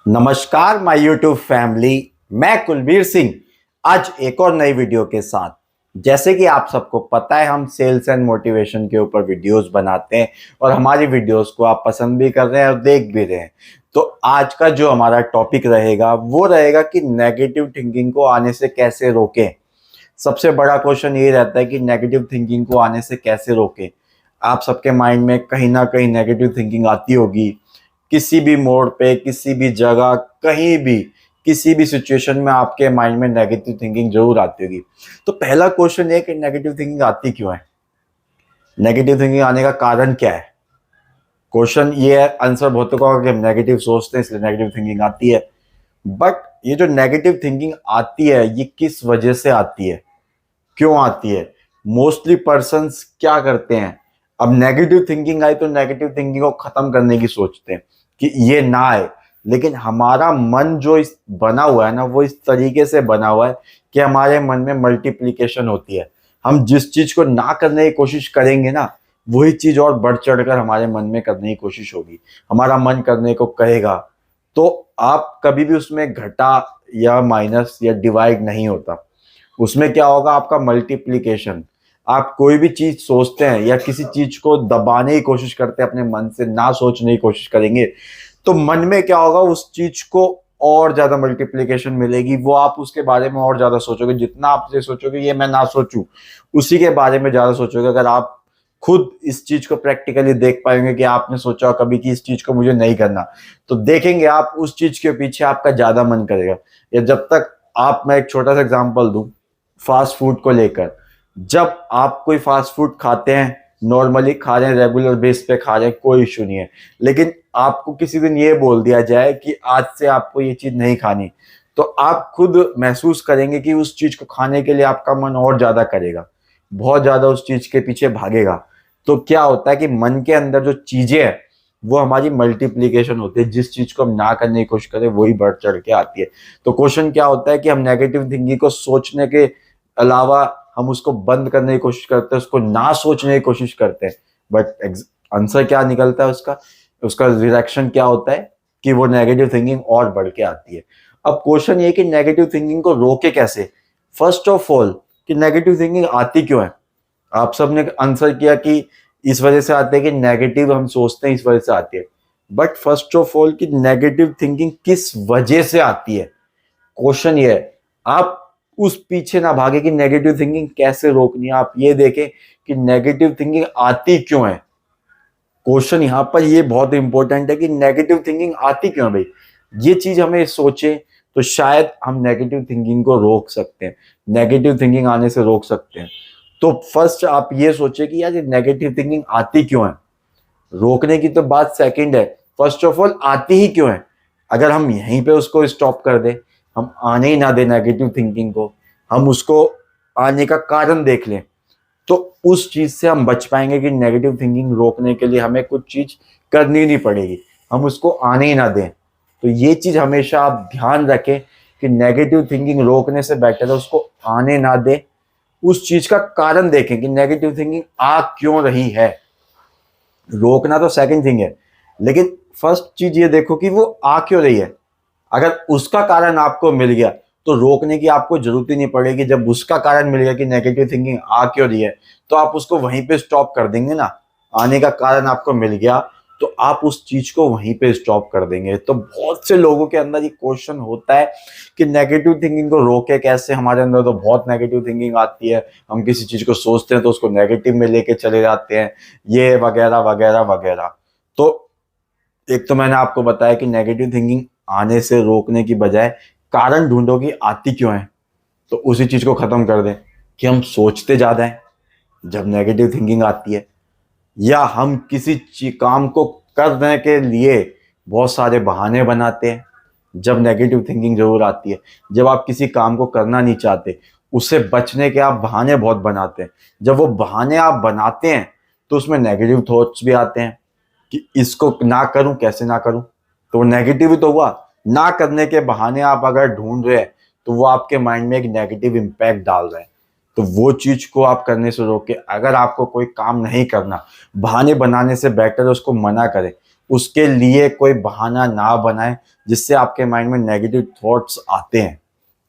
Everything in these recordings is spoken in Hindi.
नमस्कार माय यूट्यूब फैमिली। मैं कुलबीर सिंह आज एक और नई वीडियो के साथ। जैसे कि आप सबको पता है, हम सेल्स एंड मोटिवेशन के ऊपर वीडियोस बनाते हैं और हमारी वीडियोस को आप पसंद भी कर रहे हैं और देख भी रहे हैं। तो आज का जो हमारा टॉपिक रहेगा वो रहेगा कि नेगेटिव थिंकिंग को आने से कैसे रोकें। सबसे बड़ा क्वेश्चन ये रहता है कि नेगेटिव थिंकिंग को आने से कैसे रोकें। आप सबके माइंड में कहीं ना कहीं नेगेटिव थिंकिंग आती होगी, किसी भी मोड़ पे, किसी भी जगह, कहीं भी, किसी भी सिचुएशन में आपके माइंड में नेगेटिव थिंकिंग जरूर आती होगी। तो पहला क्वेश्चन ये कि नेगेटिव थिंकिंग आती क्यों है, नेगेटिव थिंकिंग आने का कारण क्या है। क्वेश्चन ये है, आंसर बहुतों का होगा कि हम नेगेटिव सोचते हैं इसलिए नेगेटिव थिंकिंग आती है। बट ये जो नेगेटिव थिंकिंग आती है ये किस वजह से आती है, क्यों आती है, मोस्टली पर्सन्स क्या करते हैं। अब नेगेटिव थिंकिंग आई तो नेगेटिव थिंकिंग को खत्म करने की सोचते हैं कि ये ना आए, लेकिन हमारा मन जो इस बना हुआ है ना, वो इस तरीके से बना हुआ है कि हमारे मन में मल्टीप्लिकेशन होती है। हम जिस चीज को ना करने की कोशिश करेंगे ना, वही चीज और बढ़ चढ़कर हमारे मन में करने की कोशिश होगी, हमारा मन करने को कहेगा। तो आप कभी भी उसमें घटा या माइनस या डिवाइड नहीं होता, उसमें क्या होगा, आपका मल्टीप्लिकेशन। आप कोई भी चीज सोचते हैं या किसी चीज को दबाने की कोशिश करते हैं, अपने मन से ना सोचने की कोशिश करेंगे, तो मन में क्या होगा, उस चीज को और ज्यादा मल्टीप्लिकेशन मिलेगी। वो आप उसके बारे में और ज्यादा सोचोगे, जितना आप ये सोचोगे ये मैं ना सोचूं, उसी के बारे में ज्यादा सोचोगे। अगर आप खुद इस चीज को प्रैक्टिकली देख पाएंगे कि आपने सोचा कभी कि इस चीज को मुझे नहीं करना, तो देखेंगे आप उस चीज के पीछे आपका ज्यादा मन करेगा। या जब तक आप, मैं एक छोटा सा एग्जांपल दूं फास्ट फूड को लेकर, जब आप कोई फास्ट फूड खाते हैं, नॉर्मली खा रहे हैं, रेगुलर बेस पे खा रहे हैं, कोई इशू नहीं है, लेकिन आपको किसी दिन ये बोल दिया जाए कि आज से आपको ये चीज नहीं खानी, तो आप खुद महसूस करेंगे कि उस चीज को खाने के लिए आपका मन और ज्यादा करेगा, बहुत ज्यादा उस चीज के पीछे भागेगा। तो क्या होता है कि मन के अंदर जो चीजें हैं वो हमारी मल्टीप्लीकेशन होती है, जिस चीज को हम ना करने की कोशिश करें वही बढ़ चढ़ के आती है। तो क्वेश्चन क्या होता है कि हम नेगेटिव थिंकिंग को सोचने के अलावा हम उसको बंद करने की कोशिश करते हैं, उसको ना सोचने की कोशिश करते हैं, बट आंसर क्या निकलता है उसका, उसका रिएक्शन क्या होता है कि वो नेगेटिव थिंकिंग और बढ़ के आती है। अब क्वेश्चन ये कि नेगेटिव थिंकिंग को रोके कैसे। फर्स्ट ऑफ ऑल कि नेगेटिव थिंकिंग आती क्यों है, आप सबने आंसर किया कि इस वजह से आते हैं कि नेगेटिव हम सोचते हैं, इस वजह से आती है। बट फर्स्ट ऑफ ऑल कि नेगेटिव थिंकिंग किस वजह से आती है, क्वेश्चन ये है। आप उस पीछे ना भागे कि नेगेटिव थिंकिंग कैसे रोकनी है, आप ये देखें कि नेगेटिव थिंकिंग आती क्यों है। क्वेश्चन यहां पर ये बहुत इंपॉर्टेंट है कि नेगेटिव थिंकिंग आती क्यों है भाई। ये चीज हमें सोचे तो शायद हम नेगेटिव थिंकिंग को रोक सकते हैं, नेगेटिव थिंकिंग आने से रोक सकते हैं। तो फर्स्ट आप ये सोचे कि यार ये नेगेटिव थिंकिंग आती क्यों है, रोकने की तो बात सेकंड है, फर्स्ट ऑफ ऑल आती ही क्यों है। अगर हम यहीं पे उसको स्टॉप कर दे, हम आने ही ना दे नेगेटिव थिंकिंग को, हम उसको आने का कारण देख लें, तो उस चीज से हम बच पाएंगे कि नेगेटिव थिंकिंग रोकने के लिए हमें कुछ चीज करनी नहीं पड़ेगी, हम उसको आने ही ना दें। तो ये चीज हमेशा आप ध्यान रखें कि नेगेटिव थिंकिंग रोकने से बेटर है उसको आने ना दें, उस चीज का कारण देखें कि नेगेटिव थिंकिंग आ क्यों रही है। रोकना तो सेकंड थिंग है, लेकिन फर्स्ट चीज ये देखो कि वो आ क्यों रही है। अगर उसका कारण आपको मिल गया तो रोकने की आपको जरूरत ही नहीं पड़ेगी। जब उसका कारण मिल गया कि नेगेटिव थिंकिंग आ क्यों रही है, तो आप उसको वहीं पे स्टॉप कर देंगे ना। आने का कारण आपको मिल गया तो आप उस चीज को वहीं पे स्टॉप कर देंगे। तो बहुत से लोगों के अंदर ये क्वेश्चन होता है कि नेगेटिव थिंकिंग को रोके कैसे। हमारे अंदर तो बहुत नेगेटिव थिंकिंग आती है, हम किसी चीज को सोचते हैं तो उसको नेगेटिव में लेके चले जाते हैं, ये वगैरह वगैरह वगैरह। तो एक तो मैंने आपको बताया कि नेगेटिव थिंकिंग आने से रोकने की बजाय कारण ढूंढो कि आती क्यों है, तो उसी चीज को खत्म कर दें कि हम सोचते ज्यादा हैं जब नेगेटिव थिंकिंग आती है, या हम किसी काम को करने के लिए बहुत सारे बहाने बनाते हैं जब नेगेटिव थिंकिंग जरूर आती है। जब आप किसी काम को करना नहीं चाहते, उससे बचने के आप बहाने बहुत बनाते हैं, जब वो बहाने आप बनाते हैं तो उसमें नेगेटिव थॉट्स भी आते हैं कि इसको ना करूं, कैसे ना करूं, तो वो नेगेटिव ही तो हुआ। ना करने के बहाने आप अगर ढूंढ रहे हैं तो वो आपके माइंड में एक नेगेटिव इम्पैक्ट डाल रहे हैं। तो वो चीज को आप करने से रोके। अगर आपको कोई काम नहीं करना, बहाने बनाने से बेटर है उसको मना करें। उसके लिए कोई बहाना ना बनाएं जिससे आपके माइंड में नेगेटिव थॉट्स आते हैं।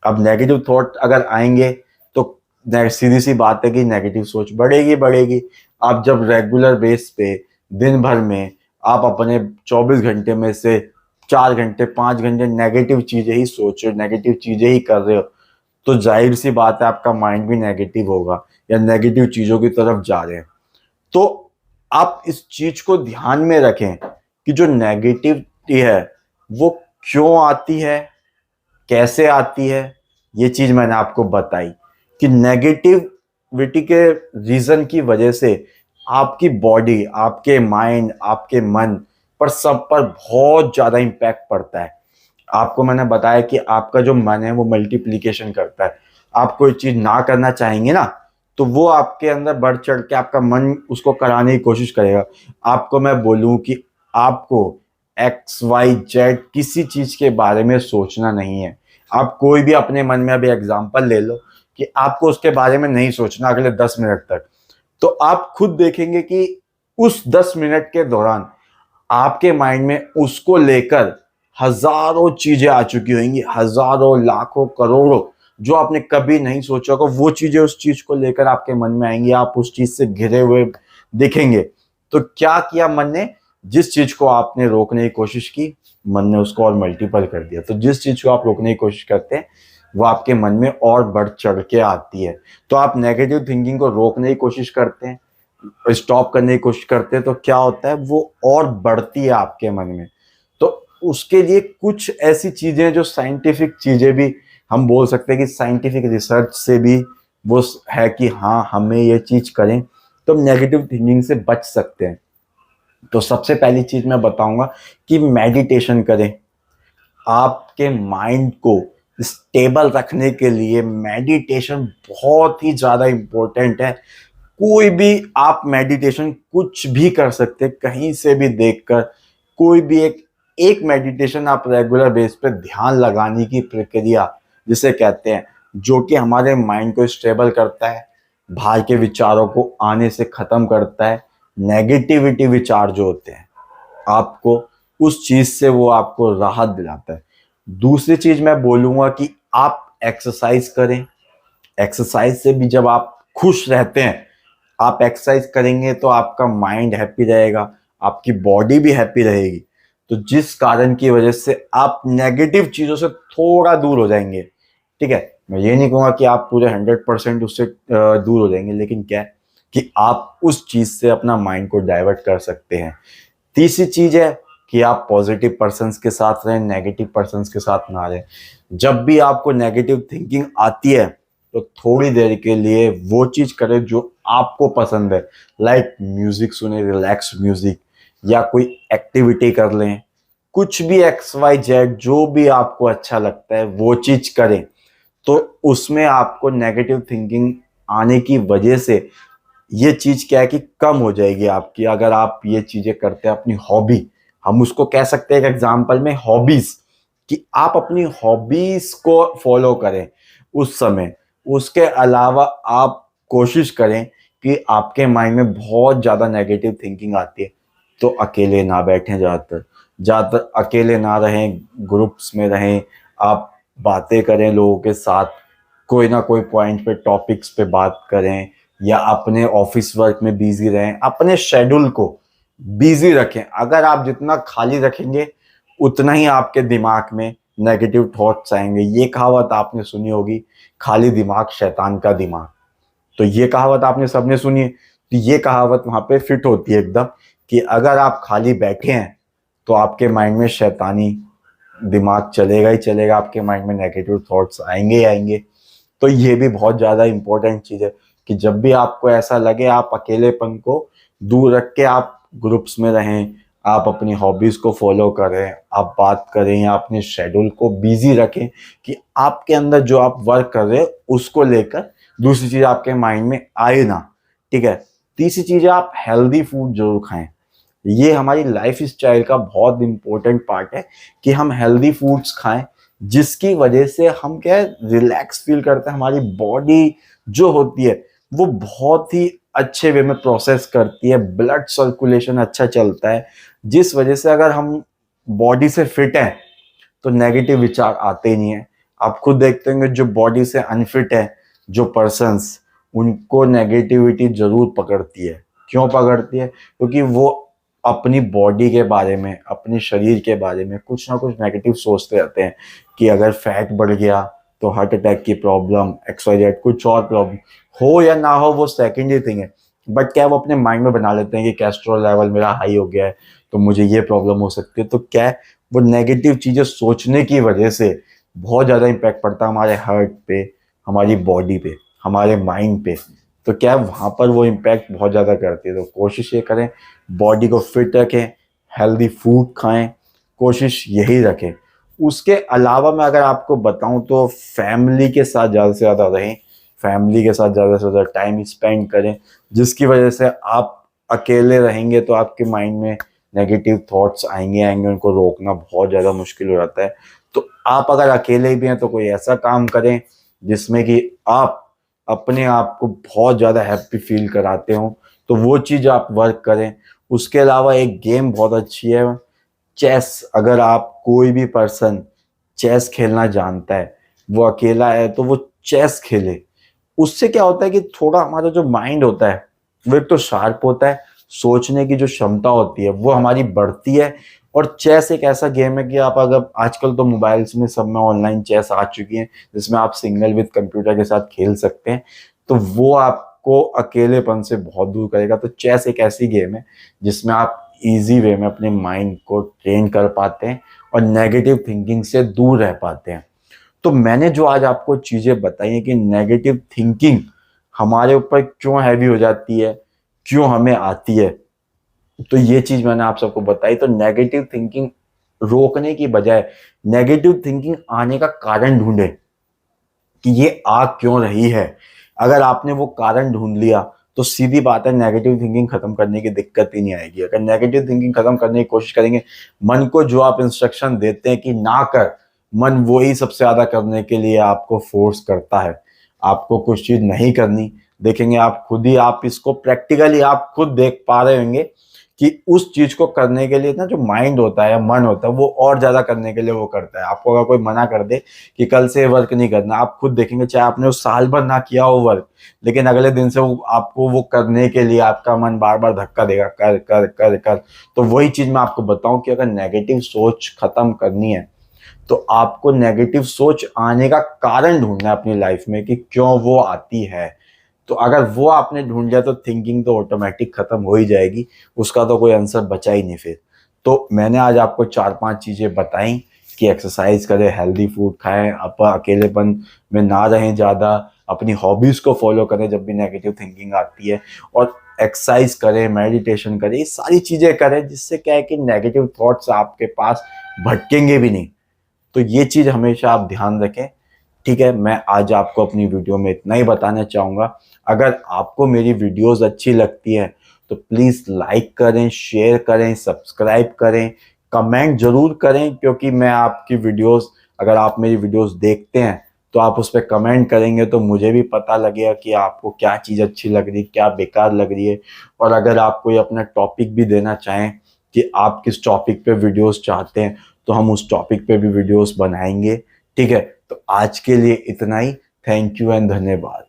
अब नेगेटिव थॉट अगर आएंगे तो सीधी सी बात है कि नेगेटिव सोच बढ़ेगी बढ़ेगी। आप जब रेगुलर बेस पे दिन भर में आप अपने 24 घंटे में से 4 घंटे 5 घंटे नेगेटिव चीजें ही सोच रहे हो, नेगेटिव चीजें ही कर रहे हो, तो जाहिर सी बात है आपका माइंड भी नेगेटिव होगा या नेगेटिव चीजों की तरफ जा रहे हैं। तो आप इस चीज को ध्यान में रखें कि जो नेगेटिविटी है वो क्यों आती है, कैसे आती है। ये चीज मैंने आपको बताई कि नेगेटिविटी के रीजन की वजह से आपकी बॉडी, आपके माइंड, आपके मन पर सब पर बहुत ज्यादा इम्पैक्ट पड़ता है। आपको मैंने बताया कि आपका जो मन है वो मल्टीप्लीकेशन करता है। आप कोई चीज ना करना चाहेंगे ना, तो वो आपके अंदर बढ़ चढ़ के आपका मन उसको कराने की कोशिश करेगा। आपको मैं बोलूं कि आपको XYZ किसी चीज के बारे में सोचना नहीं है। आप कोई भी अपने मन में अभी एग्जांपल ले लो कि आपको उसके बारे में नहीं सोचना अगले 10 मिनट तक, तो आप खुद देखेंगे कि उस 10 मिनट के दौरान आपके माइंड में उसको लेकर हजारों चीजें आ चुकी होंगी, हजारों लाखों करोड़ों, जो आपने कभी नहीं सोचा होगा वो चीजें उस चीज को लेकर आपके मन में आएंगी। आप उस चीज से घिरे हुए दिखेंगे। तो क्या किया मन ने, जिस चीज को आपने रोकने की कोशिश की मन ने उसको और मल्टीपल कर दिया। तो जिस चीज को आप रोकने की कोशिश करते हैं वो आपके मन में और बढ़ चढ़ के आती है। तो आप नेगेटिव थिंकिंग को रोकने की कोशिश करते हैं, स्टॉप करने की कोशिश करते हैं, तो क्या होता है वो और बढ़ती है आपके मन में। तो उसके लिए कुछ ऐसी चीजें जो साइंटिफिक चीजें भी हम बोल सकते हैं कि साइंटिफिक रिसर्च से भी वो है कि हाँ हमें ये चीज करें तो नेगेटिव थिंकिंग से बच सकते हैं। तो सबसे पहली चीज मैं बताऊंगा कि मेडिटेशन करें। आपके माइंड को स्टेबल रखने के लिए मेडिटेशन बहुत ही ज्यादा इंपॉर्टेंट है। कोई भी आप मेडिटेशन कुछ भी कर सकते हैं, कहीं से भी देखकर कोई भी एक मेडिटेशन आप रेगुलर बेस पे ध्यान लगाने की प्रक्रिया जिसे कहते हैं, जो कि हमारे माइंड को स्टेबल करता है, बाहर के विचारों को आने से खत्म करता है। नेगेटिविटी विचार जो होते हैं आपको उस चीज से वो आपको राहत दिलाता है। दूसरी चीज मैं बोलूंगा कि आप एक्सरसाइज करें। एक्सरसाइज से भी जब आप खुश रहते हैं, आप एक्सरसाइज करेंगे तो आपका माइंड हैप्पी रहेगा, आपकी बॉडी भी हैप्पी रहेगी। तो जिस कारण की वजह से आप नेगेटिव चीजों से थोड़ा दूर हो जाएंगे। ठीक है, मैं ये नहीं कहूंगा कि आप पूरे 100% उससे दूर हो जाएंगे, लेकिन क्या है कि आप उस चीज से अपना माइंड को डाइवर्ट कर सकते हैं। तीसरी चीज है कि आप पॉजिटिव पर्सन्स के साथ रहें, नेगेटिव पर्सन्स के साथ ना रहें। जब भी आपको नेगेटिव थिंकिंग आती है तो थोड़ी देर के लिए वो चीज करें जो आपको पसंद है, लाइक म्यूजिक सुने, रिलैक्स म्यूजिक, या कोई एक्टिविटी कर लें, कुछ भी XYZ जो भी आपको अच्छा लगता है वो चीज करें। तो उसमें आपको नेगेटिव थिंकिंग आने की वजह से ये चीज क्या है कि कम हो जाएगी आपकी। अगर आप ये चीजें करते हैं, अपनी हॉबी, हम उसको कह सकते हैं एक एग्जाम्पल में हॉबीज, कि आप अपनी हॉबीज को फॉलो करें उस समय। उसके अलावा आप कोशिश करें कि आपके माइंड में बहुत ज्यादा नेगेटिव थिंकिंग आती है तो अकेले ना बैठें, ज़्यादातर अकेले ना रहें, ग्रुप्स में रहें, आप बातें करें लोगों के साथ, कोई ना कोई पॉइंट पे टॉपिक्स पे बात करें, या अपने ऑफिस वर्क में बिजी रहें। अपने शेड्यूल को बिजी रखें। अगर आप जितना खाली रखेंगे उतना ही आपके दिमाग में नेगेटिव थॉट्स आएंगे। ये कहावत आपने सुनी होगी, खाली दिमाग शैतान का दिमाग। तो ये कहावत आपने सबने सुनी है, तो ये कहावत वहां पे फिट होती है एकदम, कि अगर आप खाली बैठे हैं तो आपके माइंड में शैतानी दिमाग चलेगा ही चलेगा, आपके माइंड में नेगेटिव थॉट्स आएंगे ही आएंगे। तो ये भी बहुत ज़्यादा इंपॉर्टेंट चीज़ है कि जब भी आपको ऐसा लगे आप अकेलेपन को दूर रख के आप ग्रुप्स में रहें, आप अपनी हॉबीज़ को फॉलो करें, आप बात करें, या अपने शेड्यूल को बिजी रखें कि आपके अंदर जो आप वर्क कर रहे हैं उसको लेकर दूसरी चीज़ आपके माइंड में आए ना। ठीक है, तीसरी चीज़ है आप हेल्दी फूड जरूर खाएं। ये हमारी लाइफ स्टाइल का बहुत इंपॉर्टेंट पार्ट है कि हम हेल्दी फूड्स खाएं, जिसकी वजह से हम क्या है रिलैक्स फील करते हैं। हमारी बॉडी जो होती है वो बहुत ही अच्छे वे में प्रोसेस करती है, ब्लड सर्कुलेशन अच्छा चलता है, जिस वजह से अगर हम बॉडी से फिट हैं तो नेगेटिव विचार आते ही नहीं है। आप खुद देखते होंगे जो बॉडी से अनफिट है, जो पर्सन्स, उनको नेगेटिविटी जरूर पकड़ती है। क्यों पकड़ती है? क्योंकि वो अपनी बॉडी के बारे में, अपने शरीर के बारे में कुछ ना कुछ नेगेटिव सोचते रहते हैं कि अगर फैट बढ़ गया तो हार्ट अटैक की प्रॉब्लम, एक्सवाइजेड कुछ और प्रॉब्लम हो या ना हो वो सेकेंडरी थिंग है। बट क्या वो अपने माइंड में बना लेते हैं कि कैस्ट्रोल लेवल मेरा हाई हो गया है तो मुझे ये प्रॉब्लम हो सकती है। तो क्या है, वो नेगेटिव चीजें सोचने की वजह से बहुत ज़्यादा इम्पैक्ट पड़ता है हमारे हार्ट पे, हमारी बॉडी पे, हमारे माइंड पे। तो क्या है, वहाँ पर वो इम्पैक्ट बहुत ज़्यादा करती है। तो कोशिश ये करें बॉडी को फिट रखें, हेल्दी फूड खाएं, कोशिश यही रखें। उसके अलावा मैं अगर आपको बताऊं तो फैमिली के साथ ज़्यादा से ज़्यादा रहें, फैमिली के साथ ज़्यादा से ज़्यादा टाइम स्पेंड करें, जिसकी वजह से आप अकेले रहेंगे तो आपके माइंड में नेगेटिव थॉट्स आएंगे, उनको रोकना बहुत ज़्यादा मुश्किल हो जाता है। तो आप अगर अकेले भी हैं तो कोई ऐसा काम करें जिसमें कि आप अपने आप को बहुत ज़्यादा हैप्पी फील कराते हो, तो वो चीज़ आप वर्क करें। उसके अलावा एक गेम बहुत अच्छी है, चेस। अगर आप कोई भी पर्सन चेस खेलना जानता है, वो अकेला है तो वो चेस खेले। उससे क्या होता है कि थोड़ा हमारा जो माइंड होता है वो एक तो शार्प होता है, सोचने की जो क्षमता होती है वो हमारी बढ़ती है। और चेस एक ऐसा गेम है कि आप अगर आजकल तो मोबाइल्स में सब में ऑनलाइन चेस आ चुकी है जिसमें आप सिंगल विद कंप्यूटर के साथ खेल सकते हैं, तो वो आपको अकेलेपन से बहुत दूर करेगा। तो चेस एक ऐसी गेम है जिसमें आप इजी वे में अपने माइंड को ट्रेन कर पाते हैं और नेगेटिव थिंकिंग से दूर रह पाते हैं। तो मैंने जो आज आपको चीजें बताई हैं कि नेगेटिव थिंकिंग हमारे ऊपर क्यों हैवी हो जाती है, क्यों हमें आती है, तो ये चीज मैंने आप सबको बताई। तो नेगेटिव थिंकिंग रोकने की बजाय नेगेटिव थिंकिंग आने का कारण ढूंढे कि ये आ क्यों रही है। अगर आपने वो कारण ढूंढ लिया तो सीधी बात है, नेगेटिव थिंकिंग खत्म करने की दिक्कत ही नहीं आएगी। अगर नेगेटिव थिंकिंग खत्म करने की कोशिश करेंगे, मन को जो आप इंस्ट्रक्शन देते हैं कि ना कर, मन वही सबसे ज्यादा करने के लिए आपको फोर्स करता है। आपको कुछ चीज नहीं करनी, देखेंगे आप खुद ही, आप इसको प्रैक्टिकली आप खुद देख पा रहे होंगे कि उस चीज को करने के लिए ना जो माइंड होता है, मन होता है, वो और ज्यादा करने के लिए वो करता है। आपको अगर कोई मना कर दे कि कल से वर्क नहीं करना, आप खुद देखेंगे चाहे आपने उस साल भर ना किया हो वर्क, लेकिन अगले दिन से वो आपको वो करने के लिए आपका मन बार बार धक्का देगा, कर कर कर कर। तो वही चीज मैं आपको बताऊं कि अगर नेगेटिव सोच खत्म करनी है तो आपको नेगेटिव सोच आने का कारण ढूंढना है अपनी लाइफ में कि क्यों वो आती है। तो अगर वो आपने ढूंढ लिया तो थिंकिंग तो ऑटोमेटिक खत्म हो ही जाएगी, उसका तो कोई आंसर बचा ही नहीं फिर। तो मैंने आज आपको 4-5 चीजें बताई कि एक्सरसाइज करें, हेल्दी फूड खाएं, आप अकेलेपन में ना रहें ज़्यादा, अपनी हॉबीज को फॉलो करें जब भी नेगेटिव थिंकिंग आती है, और एक्सरसाइज करें, मेडिटेशन करें, ये सारी चीजें करें जिससे क्या है कि नेगेटिव थॉट्स आपके पास भटकेंगे भी नहीं। तो ये चीज हमेशा आप ध्यान रखें। ठीक है, मैं आज आपको अपनी वीडियो में इतना ही बताना चाहूँगा। अगर आपको मेरी वीडियोस अच्छी लगती है तो प्लीज़ लाइक करें, शेयर करें, सब्सक्राइब करें, कमेंट जरूर करें, क्योंकि मैं आपकी वीडियोस, अगर आप मेरी वीडियोस देखते हैं तो आप उस पर कमेंट करेंगे तो मुझे भी पता लगेगा कि आपको क्या चीज़ अच्छी लग रही है, क्या बेकार लग रही है। और अगर आप कोई अपना टॉपिक भी देना चाहें कि आप किस टॉपिक पे वीडियोस चाहते हैं तो हम उस टॉपिक पे भी वीडियोस बनाएंगे। ठीक है, तो आज के लिए इतना ही। थैंक यू एंड धन्यवाद।